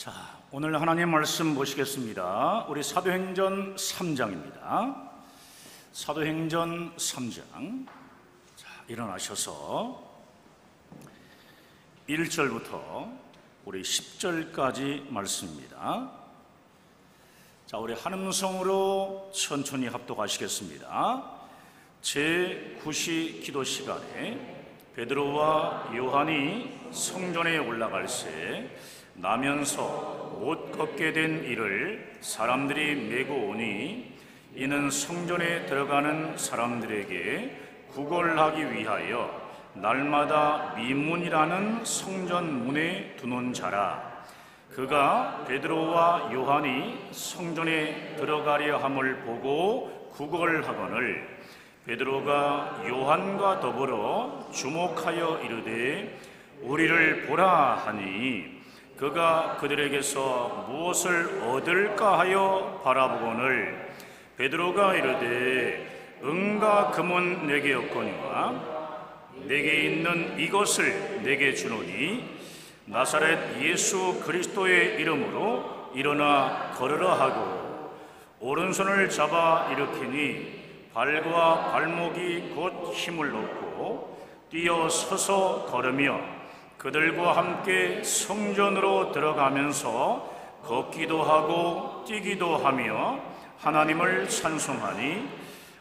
자, 오늘 하나님 말씀 보시겠습니다. 우리 사도행전 3장입니다. 사도행전 3장. 자, 일어나셔서 1절부터 우리 10절까지 말씀입니다. 자, 우리 한 음성으로 천천히 합독하시겠습니다. 제9시 기도 시간에 베드로와 요한이 성전에 올라갈새 나면서 못 걷게 된 이를 사람들이 메고 오니 이는 성전에 들어가는 사람들에게 구걸하기 위하여 날마다 미문이라는 성전 문에 두는 자라. 그가 베드로와 요한이 성전에 들어가려 함을 보고 구걸하거늘 베드로가 요한과 더불어 주목하여 이르되 우리를 보라 하니 그가 그들에게서 무엇을 얻을까 하여 바라보거늘 베드로가 이르되 은과 금은 내게 없거니와 내게 있는 이것을 내게 주노니 나사렛 예수 그리스도의 이름으로 일어나 걸으라 하고 오른손을 잡아 일으키니 발과 발목이 곧 힘을 얻고 뛰어 서서 걸으며 그들과 함께 성전으로 들어가면서 걷기도 하고 뛰기도 하며 하나님을 찬송하니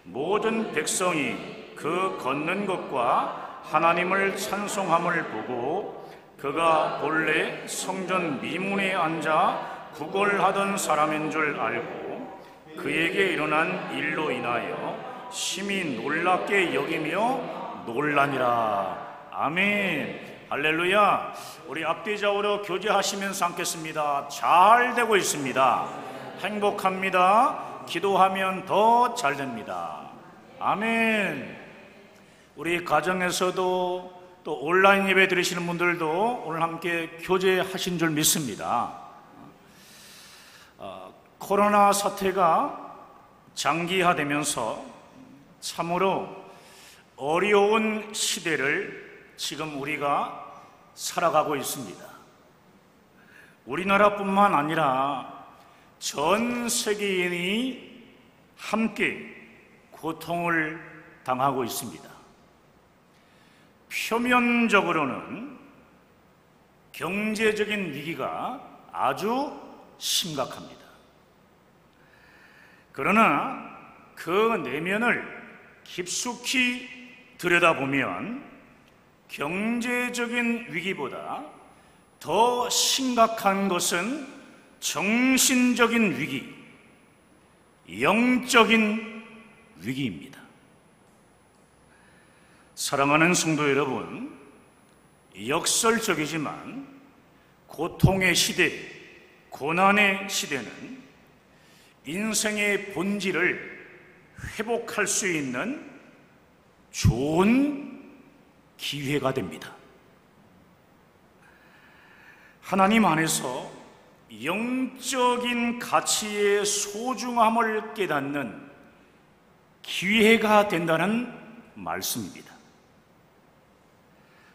모든 백성이 그 걷는 것과 하나님을 찬송함을 보고 그가 본래 성전 미문에 앉아 구걸하던 사람인 줄 알고 그에게 일어난 일로 인하여 심히 놀랍게 여기며 놀라니라. 아멘. 할렐루야. 우리 앞뒤 좌우로 교제하시면서 앉겠습니다. 잘 되고 있습니다. 행복합니다. 기도하면 더 잘 됩니다. 아멘. 우리 가정에서도 또 온라인 예배 드리시는 분들도 오늘 함께 교제하신 줄 믿습니다. 코로나 사태가 장기화되면서 참으로 어려운 시대를 지금 우리가 살아가고 있습니다. 우리나라뿐만 아니라 전 세계인이 함께 고통을 당하고 있습니다. 표면적으로는 경제적인 위기가 아주 심각합니다. 그러나 그 내면을 깊숙이 들여다보면 경제적인 위기보다 더 심각한 것은 정신적인 위기, 영적인 위기입니다. 사랑하는 성도 여러분, 역설적이지만 고통의 시대, 고난의 시대는 인생의 본질을 회복할 수 있는 좋은 기회가 됩니다. 하나님 안에서 영적인 가치의 소중함을 깨닫는 기회가 된다는 말씀입니다.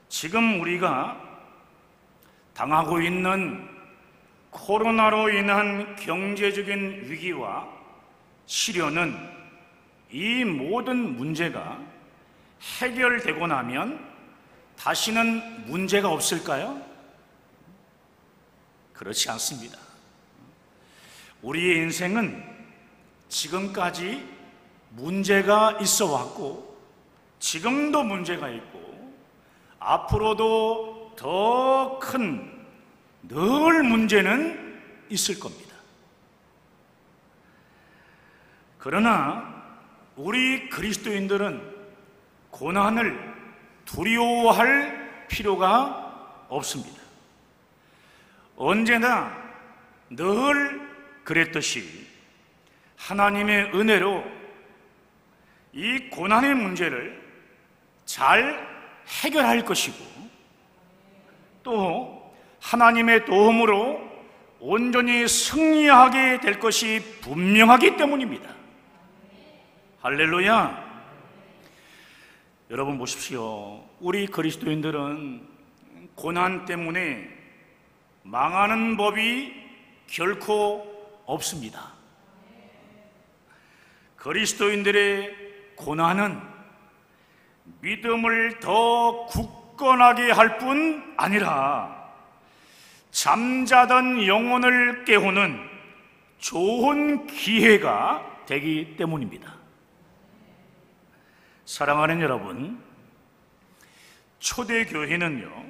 지금 우리가 당하고 있는 코로나로 인한 경제적인 위기와 시련은 이 모든 문제가 해결되고 나면 다시는 문제가 없을까요? 그렇지 않습니다. 우리의 인생은 지금까지 문제가 있어 왔고 지금도 문제가 있고 앞으로도 더 큰 늘 문제는 있을 겁니다. 그러나 우리 그리스도인들은 고난을 두려워할 필요가 없습니다. 언제나 늘 그랬듯이 하나님의 은혜로 이 고난의 문제를 잘 해결할 것이고 또 하나님의 도움으로 온전히 승리하게 될 것이 분명하기 때문입니다. 할렐루야. 여러분 보십시오. 우리 그리스도인들은 고난 때문에 망하는 법이 결코 없습니다. 그리스도인들의 고난은 믿음을 더 굳건하게 할 뿐 아니라 잠자던 영혼을 깨우는 좋은 기회가 되기 때문입니다. 사랑하는 여러분, 초대교회는요,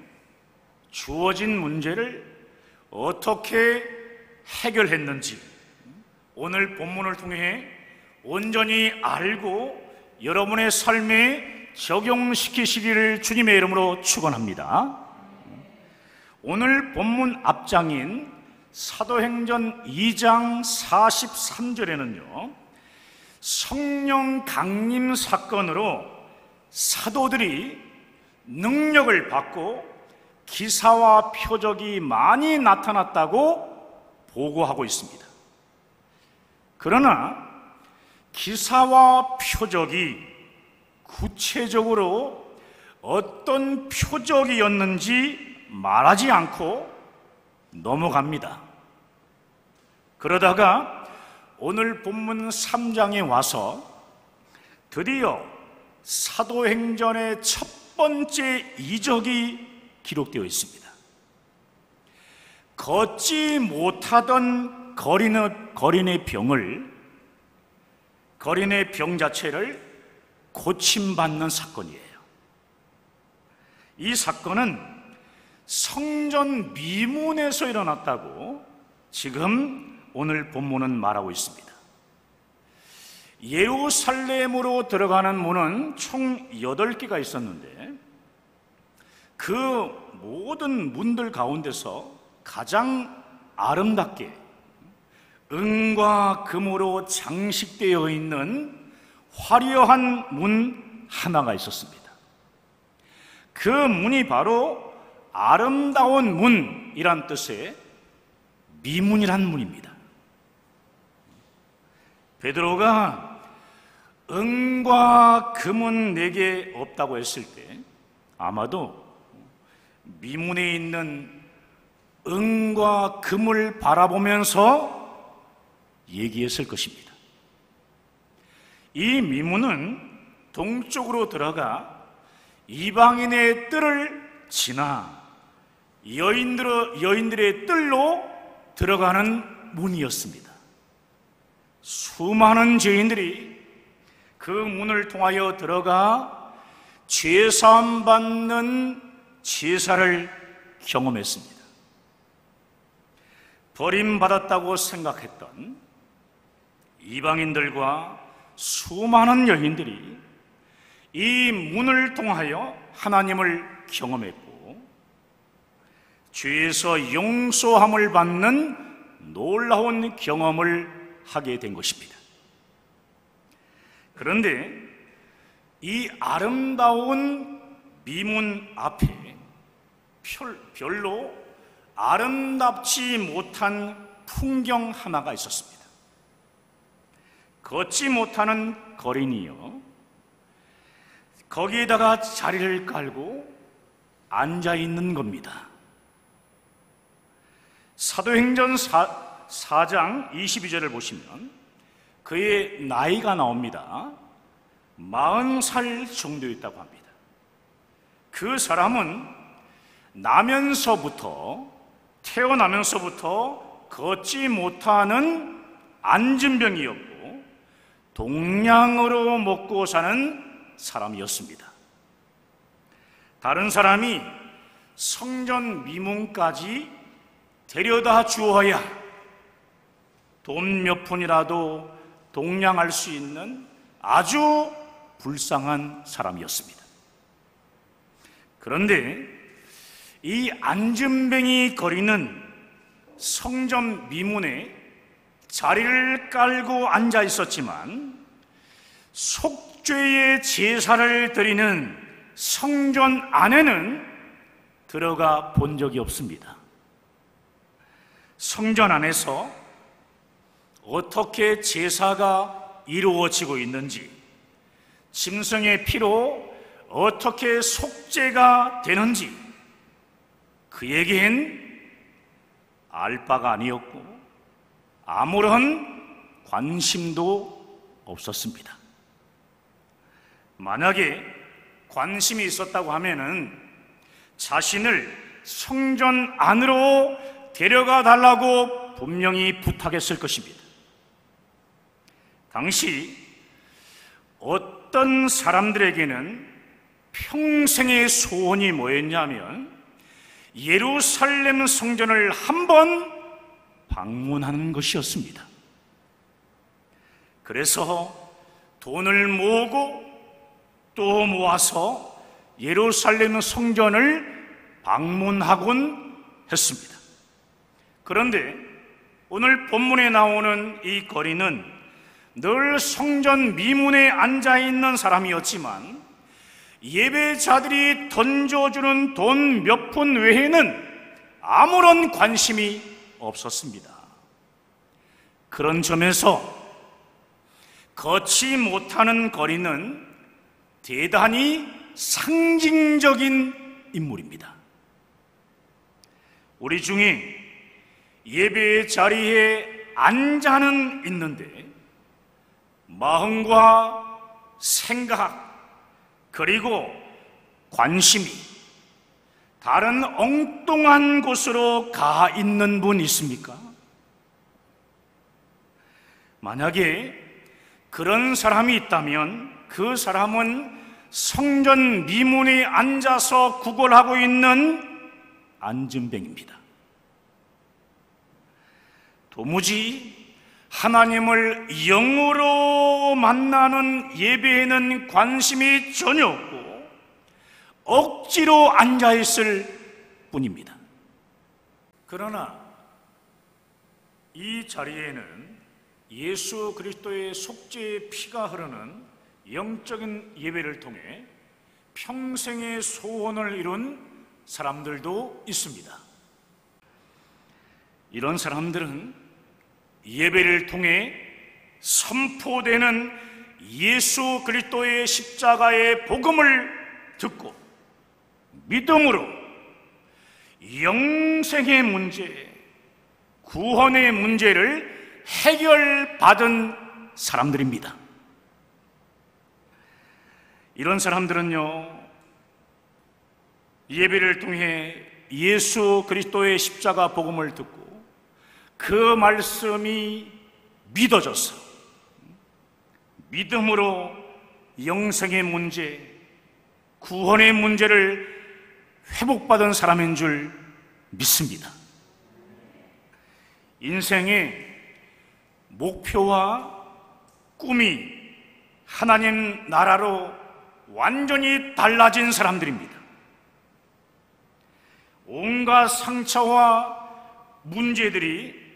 주어진 문제를 어떻게 해결했는지 오늘 본문을 통해 온전히 알고 여러분의 삶에 적용시키시기를 주님의 이름으로 축원합니다. 오늘 본문 앞장인 사도행전 2장 43절에는요, 성령 강림 사건으로 사도들이 능력을 받고 기사와 표적이 많이 나타났다고 보고하고 있습니다. 그러나 기사와 표적이 구체적으로 어떤 표적이었는지 말하지 않고 넘어갑니다. 그러다가 오늘 본문 3장에 와서 드디어 사도행전의 첫 번째 이적이 기록되어 있습니다. 걷지 못하던 거린의 병 자체를 고침받는 사건이에요. 이 사건은 성전 미문에서 일어났다고 지금 오늘 본문은 말하고 있습니다. 예루살렘으로 들어가는 문은 총 8개가 있었는데 그 모든 문들 가운데서 가장 아름답게 은과 금으로 장식되어 있는 화려한 문 하나가 있었습니다. 그 문이 바로 아름다운 문이란 뜻의 미문이란 문입니다. 베드로가 은과 금은 내게 없다고 했을 때 아마도 미문에 있는 은과 금을 바라보면서 얘기했을 것입니다. 이 미문은 동쪽으로 들어가 이방인의 뜰을 지나 여인들의 뜰로 들어가는 문이었습니다. 수많은 죄인들이 그 문을 통하여 들어가 죄사함 받는 제사를 경험했습니다. 버림받았다고 생각했던 이방인들과 수많은 여인들이 이 문을 통하여 하나님을 경험했고 죄에서 용서함을 받는 놀라운 경험을 하게 된 것입니다. 그런데 이 아름다운 미문 앞에 별로 아름답지 못한 풍경 하나가 있었습니다. 걷지 못하는 거린이요, 거기에다가 자리를 깔고 앉아 있는 겁니다. 사도행전 4장 22절을 보시면 그의 나이가 나옵니다. 40살 정도였다고 합니다. 그 사람은 태어나면서부터 걷지 못하는 안진병이었고 동량으로 먹고 사는 사람이었습니다. 다른 사람이 성전 미문까지 데려다 주어야 돈 몇 푼이라도 동량할 수 있는 아주 불쌍한 사람이었습니다. 그런데 이 안진뱅이 거리는 성전 미문에 자리를 깔고 앉아 있었지만 속죄의 제사를 드리는 성전 안에는 들어가 본 적이 없습니다. 성전 안에서 어떻게 제사가 이루어지고 있는지, 짐승의 피로 어떻게 속죄가 되는지 그에겐 알 바가 아니었고 아무런 관심도 없었습니다. 만약에 관심이 있었다고 하면은 자신을 성전 안으로 데려가 달라고 분명히 부탁했을 것입니다. 당시 어떤 사람들에게는 평생의 소원이 뭐였냐면 예루살렘 성전을 한번 방문하는 것이었습니다. 그래서 돈을 모으고 또 모아서 예루살렘 성전을 방문하곤 했습니다. 그런데 오늘 본문에 나오는 이 거리는 늘 성전 미문에 앉아있는 사람이었지만 예배자들이 던져주는 돈 몇 푼 외에는 아무런 관심이 없었습니다. 그런 점에서 걷지 못하는 거리는 대단히 상징적인 인물입니다. 우리 중에 예배의 자리에 앉아는 있는데 마음과 생각 그리고 관심이 다른 엉뚱한 곳으로 가 있는 분 있습니까? 만약에 그런 사람이 있다면 그 사람은 성전 미문에 앉아서 구걸하고 있는 안진뱅입니다. 도무지 하나님을 영으로 만나는 예배에는 관심이 전혀 없고 억지로 앉아있을 뿐입니다. 그러나 이 자리에는 예수 그리스도의 속죄의 피가 흐르는 영적인 예배를 통해 평생의 소원을 이룬 사람들도 있습니다. 이런 사람들은 예배를 통해 선포되는 예수 그리스도의 십자가의 복음을 듣고 믿음으로 영생의 문제, 구원의 문제를 해결받은 사람들입니다. 이런 사람들은요, 예배를 통해 예수 그리스도의 십자가 복음을 듣고 그 말씀이 믿어져서 믿음으로 영생의 문제, 구원의 문제를 회복받은 사람인 줄 믿습니다. 인생의 목표와 꿈이 하나님 나라로 완전히 달라진 사람들입니다. 온갖 상처와 문제들이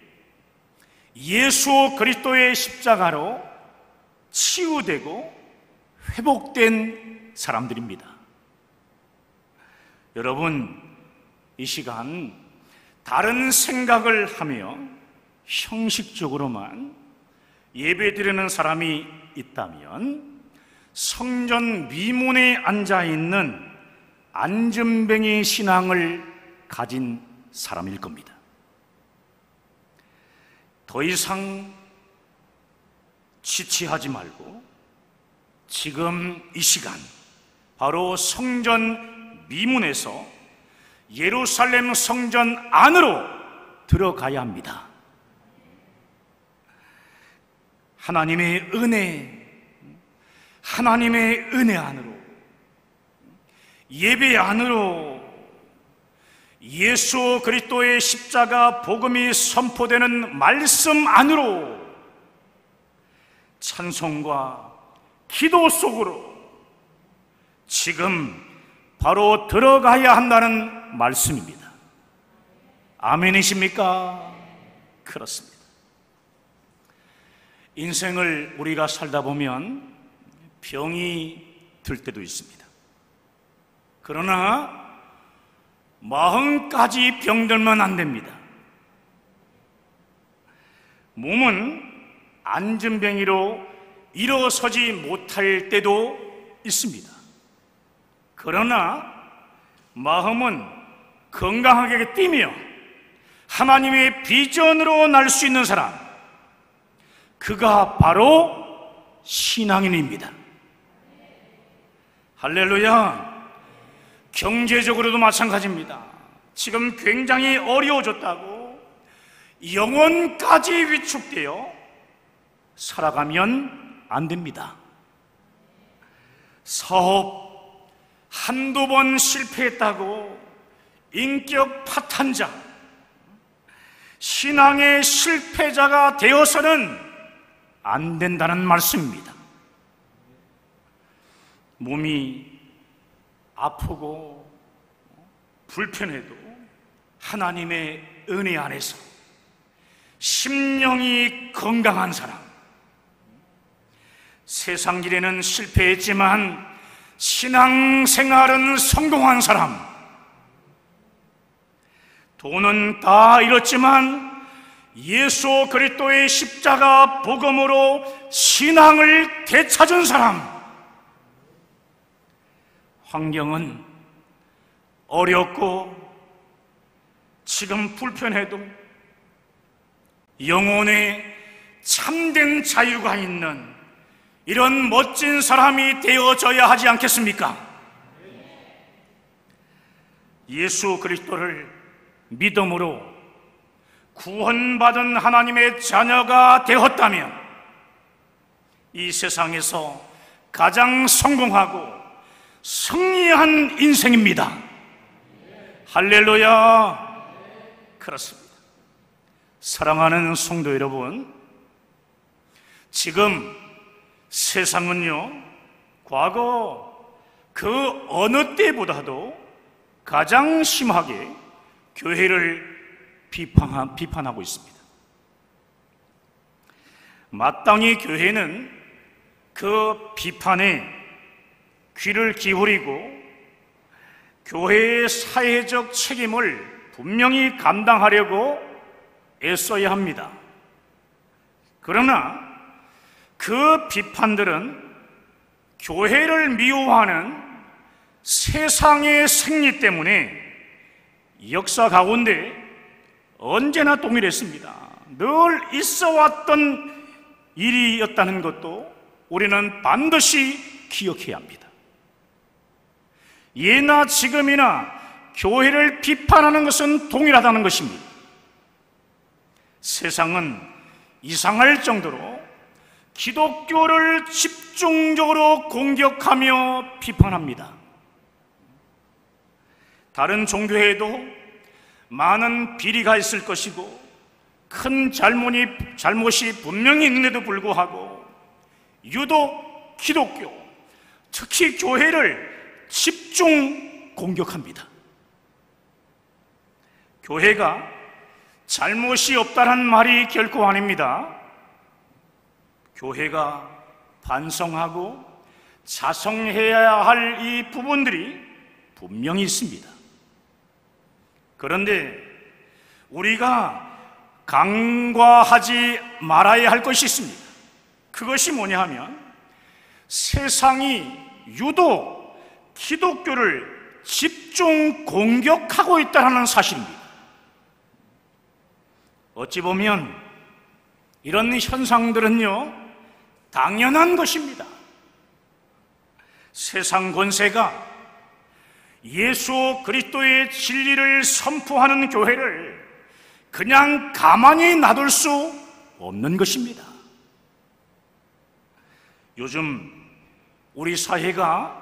예수 그리스도의 십자가로 치유되고 회복된 사람들입니다. 여러분, 이 시간 다른 생각을 하며 형식적으로만 예배드리는 사람이 있다면 성전 미문에 앉아있는 안진뱅이 신앙을 가진 사람일 겁니다. 더 이상 지체하지 말고 지금 이 시간 바로 성전 미문에서 예루살렘 성전 안으로 들어가야 합니다. 하나님의 은혜 안으로, 예배 안으로 예수 그리스도의 십자가 복음이 선포되는 말씀 안으로 찬송과 기도 속으로 지금 바로 들어가야 한다는 말씀입니다. 아멘이십니까? 그렇습니다. 인생을 우리가 살다 보면 병이 들 때도 있습니다. 그러나 마음까지 병들면 안 됩니다. 몸은 안진뱅이로 일어서지 못할 때도 있습니다. 그러나 마음은 건강하게 뛰며 하나님의 비전으로 날 수 있는 사람, 그가 바로 신앙인입니다. 할렐루야. 경제적으로도 마찬가지입니다. 지금 굉장히 어려워졌다고 영혼까지 위축되어 살아가면 안 됩니다. 사업 한두 번 실패했다고 인격 파탄자, 신앙의 실패자가 되어서는 안 된다는 말씀입니다. 몸이 아프고 불편해도 하나님의 은혜 안에서 심령이 건강한 사람, 세상 일에는 실패했지만 신앙생활은 성공한 사람, 돈은 다 잃었지만 예수 그리스도의 십자가 복음으로 신앙을 되찾은 사람, 환경은 어렵고 지금 불편해도 영혼에 참된 자유가 있는 이런 멋진 사람이 되어져야 하지 않겠습니까? 예수 그리스도를 믿음으로 구원받은 하나님의 자녀가 되었다면 이 세상에서 가장 성공하고 승리한 인생입니다. 할렐루야. 그렇습니다. 사랑하는 성도 여러분, 지금 세상은요, 과거 그 어느 때보다도 가장 심하게 교회를 비판하고 있습니다. 마땅히 교회는 그 비판에 귀를 기울이고 교회의 사회적 책임을 분명히 감당하려고 애써야 합니다. 그러나 그 비판들은 교회를 미워하는 세상의 생리 때문에 역사 가운데 언제나 동일했습니다. 늘 있어왔던 일이었다는 것도 우리는 반드시 기억해야 합니다. 예나 지금이나 교회를 비판하는 것은 동일하다는 것입니다. 세상은 이상할 정도로 기독교를 집중적으로 공격하며 비판합니다. 다른 종교에도 많은 비리가 있을 것이고 큰 잘못이 분명히 있는데도 불구하고 유독 기독교, 특히 교회를 집중 공격합니다. 교회가 잘못이 없다는 말이 결코 아닙니다. 교회가 반성하고 자성해야 할 이 부분들이 분명히 있습니다. 그런데 우리가 간과하지 말아야 할 것이 있습니다. 그것이 뭐냐 하면 세상이 유독 기독교를 집중 공격하고 있다는 사실입니다. 어찌 보면 이런 현상들은요, 당연한 것입니다. 세상 권세가 예수 그리스도의 진리를 선포하는 교회를 그냥 가만히 놔둘 수 없는 것입니다. 요즘 우리 사회가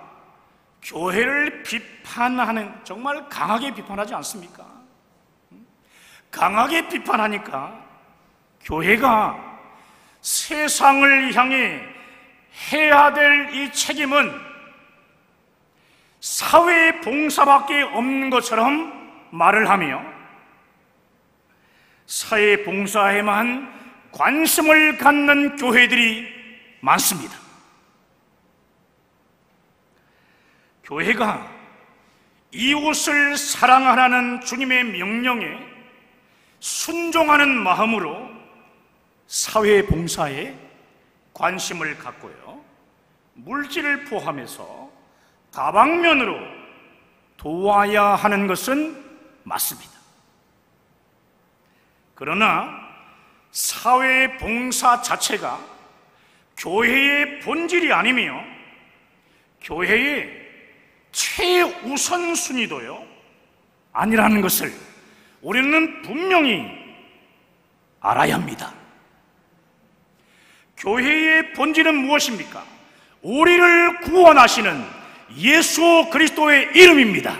교회를 비판하는, 정말 강하게 비판하지 않습니까? 강하게 비판하니까 교회가 세상을 향해 해야 될 이 책임은 사회 봉사밖에 없는 것처럼 말을 하며 사회 봉사에만 관심을 갖는 교회들이 많습니다. 교회가 이웃을 사랑하라는 주님의 명령에 순종하는 마음으로 사회 봉사에 관심을 갖고요, 물질을 포함해서 다방면으로 도와야 하는 것은 맞습니다. 그러나 사회 봉사 자체가 교회의 본질이 아니며 교회의 최우선순위도요 아니라는 것을 우리는 분명히 알아야 합니다. 교회의 본질은 무엇입니까? 우리를 구원하시는 예수 그리스도의 이름입니다.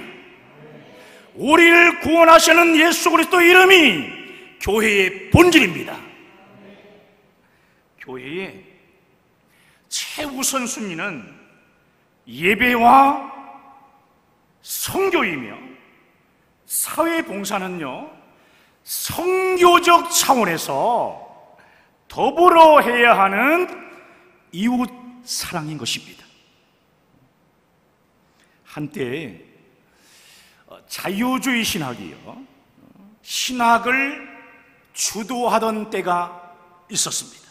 우리를 구원하시는 예수 그리스도의 이름이 교회의 본질입니다. 교회의 최우선순위는 예배와 선교이며 사회봉사는요 선교적 차원에서 더불어 해야 하는 이웃 사랑인 것입니다. 한때 자유주의 신학이요 신학을 주도하던 때가 있었습니다.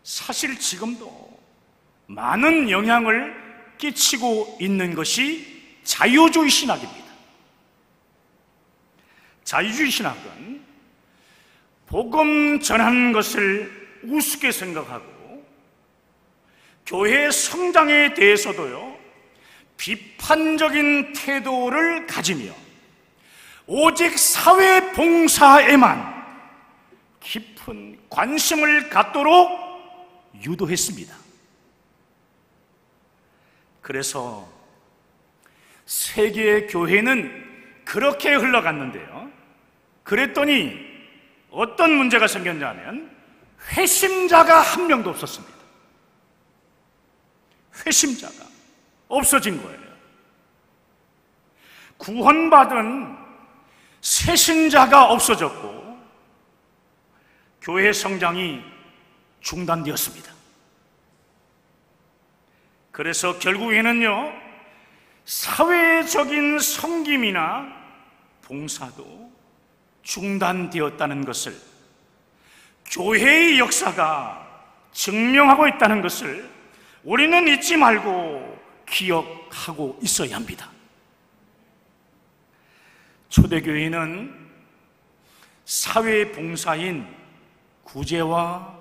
사실 지금도 많은 영향을 끼치고 있는 것이 자유주의 신학입니다. 자유주의 신학은 복음 전하는 것을 우습게 생각하고 교회 성장에 대해서도요 비판적인 태도를 가지며 오직 사회 봉사에만 깊은 관심을 갖도록 유도했습니다. 그래서 세계 교회는 그렇게 흘러갔는데요 그랬더니 어떤 문제가 생겼냐면 회심자가 한 명도 없었습니다. 회심자가 없어진 거예요. 구원받은 새신자가 없어졌고 교회 성장이 중단되었습니다. 그래서 결국에는요 사회적인 섬김이나 봉사도 중단되었다는 것을 교회의 역사가 증명하고 있다는 것을 우리는 잊지 말고 기억하고 있어야 합니다. 초대교회는 사회봉사인 구제와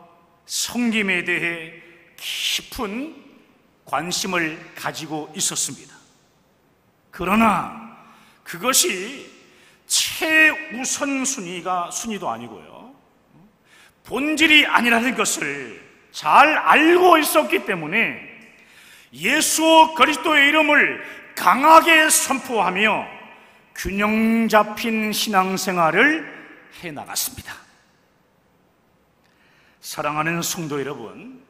섬김에 대해 깊은 관심을 가지고 있었습니다. 그러나 그것이 순위도 아니고요 본질이 아니라는 것을 잘 알고 있었기 때문에 예수 그리스도의 이름을 강하게 선포하며 균형 잡힌 신앙생활을 해나갔습니다. 사랑하는 성도 여러분,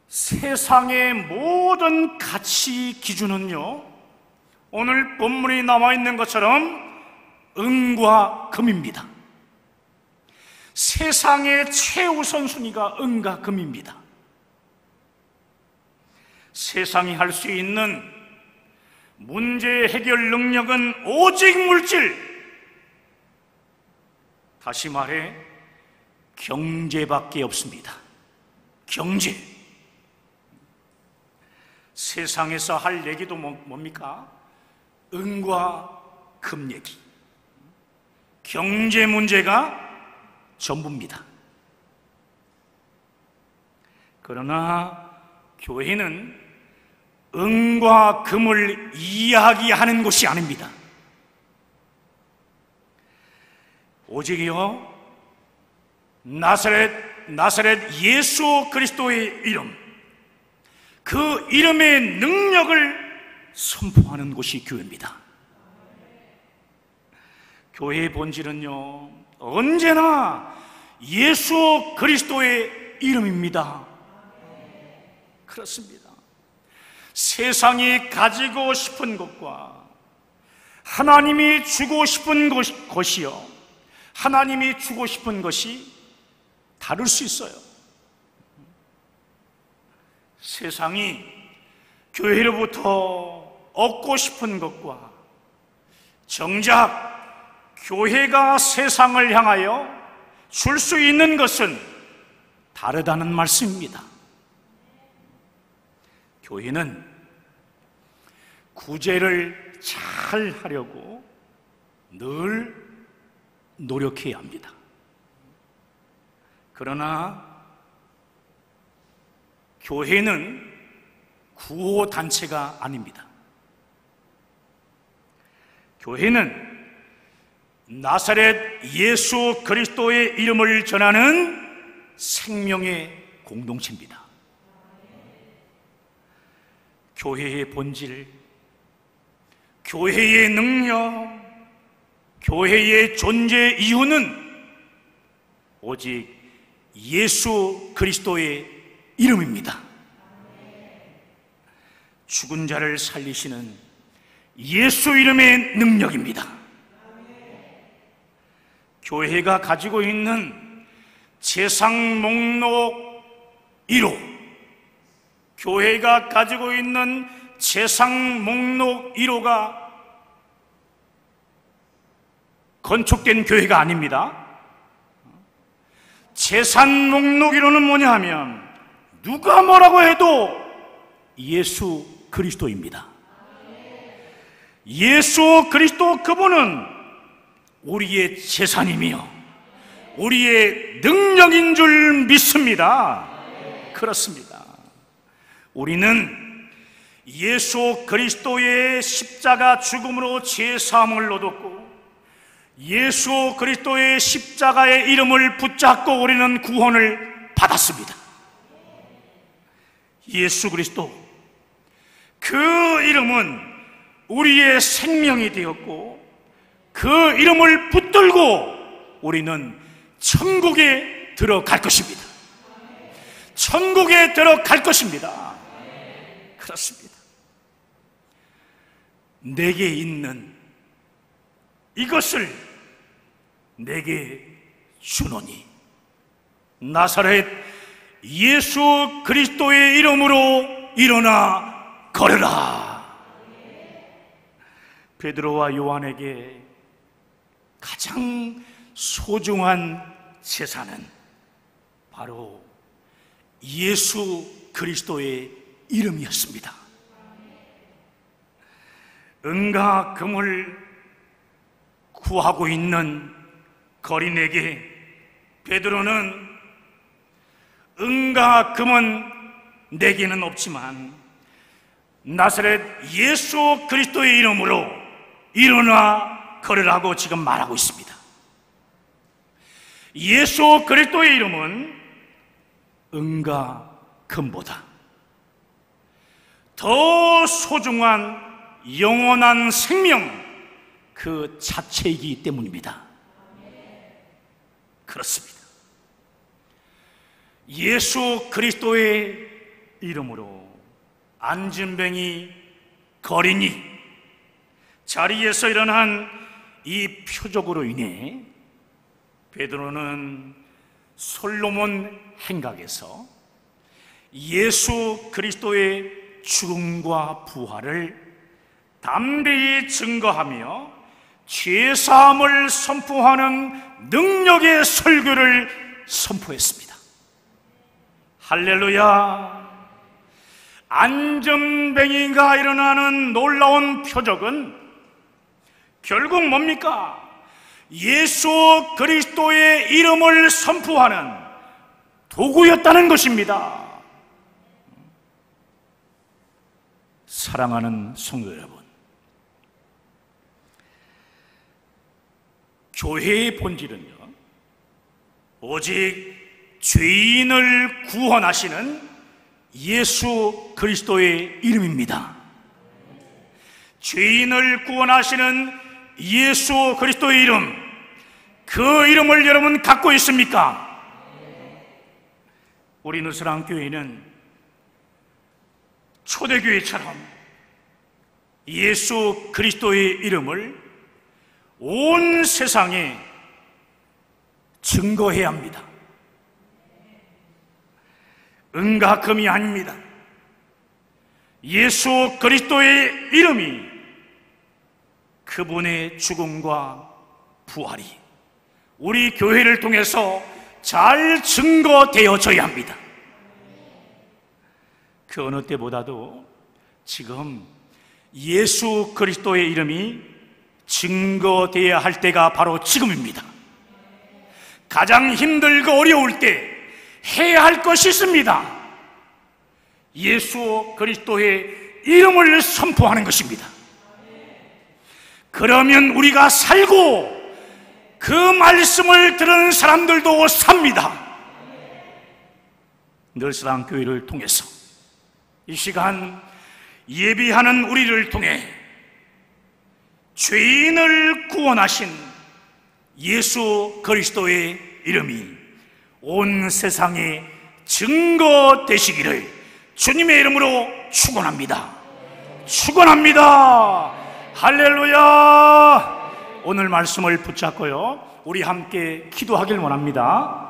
세상의 모든 가치 기준은요 오늘 본문이 나와 있는 것처럼 은과 금입니다. 세상의 최우선순위가 은과 금입니다. 세상이 할 수 있는 문제 해결 능력은 오직 물질, 다시 말해 경제밖에 없습니다. 경제. 세상에서 할 얘기도 뭡니까? 은과 금 얘기. 경제 문제가 전부입니다. 그러나 교회는 은과 금을 이야기하는 곳이 아닙니다. 오직요 나사렛 예수 그리스도의 이름, 그 이름의 능력을 선포하는 곳이 교회입니다. 교회의 본질은요 언제나 예수 그리스도의 이름입니다. 그렇습니다. 세상이 가지고 싶은 것과 하나님이 주고 싶은 것이요 하나님이 주고 싶은 것이 다를 수 있어요. 세상이 교회로부터 얻고 싶은 것과 정작 교회가 세상을 향하여 줄 수 있는 것은 다르다는 말씀입니다. 교회는 구제를 잘 하려고 늘 노력해야 합니다. 그러나 교회는 구호단체가 아닙니다. 교회는 나사렛 예수 그리스도의 이름을 전하는 생명의 공동체입니다. 교회의 본질, 교회의 능력, 교회의 존재 이유는 오직 예수 그리스도의 이름입니다. 죽은 자를 살리시는 예수 이름의 능력입니다. 교회가 가지고 있는 재상 목록 1호, 교회가 가지고 있는 재상 목록 1호가 건축된 교회가 아닙니다. 재산 목록 1호는 뭐냐 하면 누가 뭐라고 해도 예수 그리스도입니다. 예수 그리스도 그분은 우리의 재산이며 우리의 능력인 줄 믿습니다. 그렇습니다. 우리는 예수 그리스도의 십자가 죽음으로 죄사함을 얻었고 예수 그리스도의 십자가의 이름을 붙잡고 우리는 구원을 받았습니다. 예수 그리스도, 그 이름은 우리의 생명이 되었고 그 이름을 붙들고 우리는 천국에 들어갈 것입니다. 천국에 들어갈 것입니다. 그렇습니다. 내게 있는 이것을 내게 주노니 나사렛 예수 그리스도의 이름으로 일어나 걸으라. 베드로와 요한에게 가장 소중한 재산은 바로 예수 그리스도의 이름이었습니다. 은과 금을 구하고 있는 거린에게 베드로는 은과 금은 내게는 없지만 나사렛 예수 그리스도의 이름으로 일어나 걸으라고 지금 말하고 있습니다. 예수 그리스도의 이름은 은과 금보다 더 소중한 영원한 생명 그 자체이기 때문입니다. 그렇습니다. 예수 그리스도의 이름으로 안진뱅이 거린이 자리에서 일어난 이 표적으로 인해 베드로는 솔로몬 행각에서 예수 그리스도의 죽음과 부활을 담대히 증거하며 죄사함을 선포하는 능력의 설교를 선포했습니다. 할렐루야. 안전뱅이가 일어나는 놀라운 표적은 결국 뭡니까? 예수 그리스도의 이름을 선포하는 도구였다는 것입니다. 사랑하는 성도 여러분, 교회의 본질은요, 오직 죄인을 구원하시는 예수 그리스도의 이름입니다. 죄인을 구원하시는 예수 그리스도의 이름, 그 이름을 여러분 갖고 있습니까? 우리 누스랑교회는 초대교회처럼 예수 그리스도의 이름을 온 세상에 증거해야 합니다. 은과 금이 아닙니다. 예수 그리스도의 이름이, 그분의 죽음과 부활이 우리 교회를 통해서 잘 증거되어져야 합니다. 그 어느 때보다도 지금 예수 그리스도의 이름이 증거되어야 할 때가 바로 지금입니다. 가장 힘들고 어려울 때 해야 할 것이 있습니다. 예수 그리스도의 이름을 선포하는 것입니다. 그러면 우리가 살고 그 말씀을 들은 사람들도 삽니다. 늘사랑교회를 통해서 이 시간 예비하는 우리를 통해 죄인을 구원하신 예수 그리스도의 이름이 온 세상에 증거되시기를 주님의 이름으로 축원합니다. 축원합니다. 할렐루야. 오늘 말씀을 붙잡고요, 우리 함께 기도하길 원합니다.